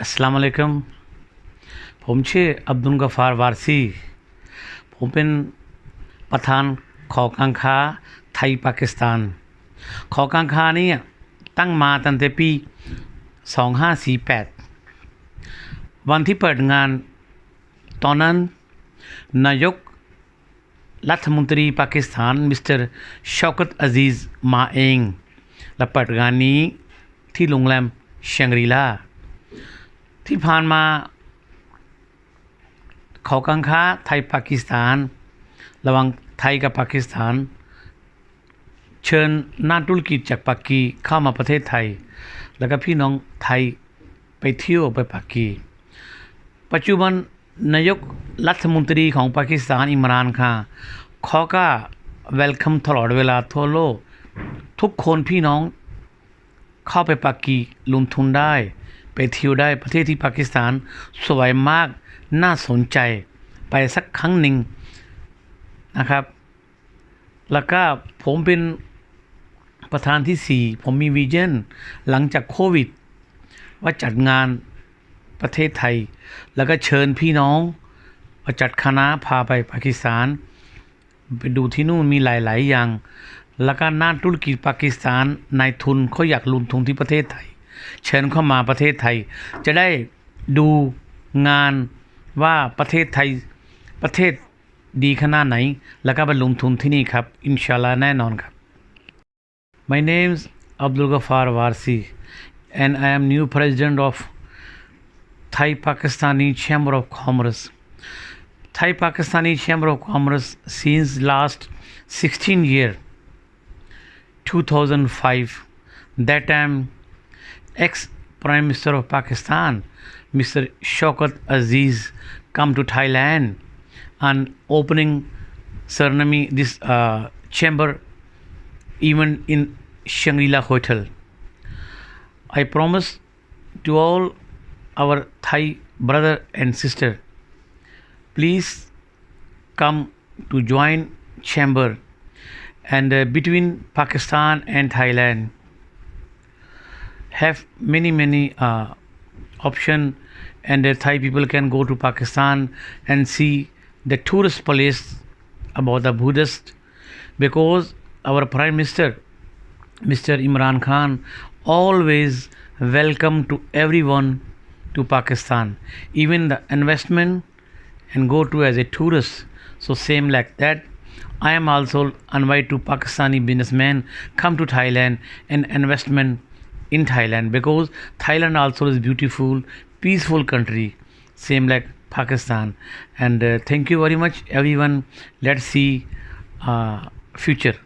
อัสสลามุอะลัยกุมผมชื่ออับดุลกอฟารวาร์ซีผมเป็นประธานหอการค้าไทยปากีสถานหอการค้านี้ตั้งมาตั้งแต่ปี2548วันที่เปิดงานตอนนั้นนายกรัฐมนตรีปากีสถานมิสเตอร์ชอกัตอาซีซมาเองและเปิดงานนี้ที่โรงแรมแชงกรีลาที่ผ่านมาหอการค้าไทยปากีสถานระหว่างไทยกับปากีสถานเชิญนักธุรกิจจากปากีเข้ามาประเทศไทยแล้วก็พี่น้องไทยไปเที่ยวไปปากีปัจจุบันนายกรัฐมนตรีของปากีสถานอิมรานข่านเขาก็เวลคัมตลอดเวลาทั่วโลกทุกคนพี่น้องเข้าไปปากีลงทุนได้ไปเที่ยวได้ประเทศที่ปากีสถานสวยมากน่าสนใจไปสักครั้งหนึ่งนะครับแล้วก็ผมเป็นประธานที่4ผมมีวิชั่นหลังจากโควิดว่าจัดงานประเทศไทยแล้วก็เชิญพี่น้องมาจัดคณะพาไปปากีสถานไปดูที่นู่นมีหลายๆอย่างแล้วก็นักธุรกิจปากีสถานนายทุนเขาอยากลงทุนที่ประเทศไทยเชิญเข้ามาประเทศไทยจะได้ดูงานว่าประเทศไทยประเทศดีขนาดไหนแล้วก็ไปลงทุนที่นี่ครับอินชาอัลลอฮ์แน่นอนครับ My name is Abdul Ghaffar Warsi and I am new president of Thai Pakistani Chamber of Commerce. Thai Pakistani Chamber of Commerce since last 16 year 2005 that time ex Prime Minister of Pakistan Mr. Shaukat Aziz come to Thailand and opening ceremony this chamber even in Shangri-La Hotel. I promise to all our Thai brother and sister, please come to join chamber and between Pakistan and Thailand have many option and Thai people can go to Pakistan and see the tourist place about the Buddhist because our Prime Minister Mr. Imran Khan always welcome to everyone to Pakistan, even the investment and go to as a tourist. So same like that, I am also invite to Pakistani businessmen come to Thailand and investment in Thailand because Thailand also is beautiful, peaceful country, same like Pakistan. And thank you very much everyone. Let's see future.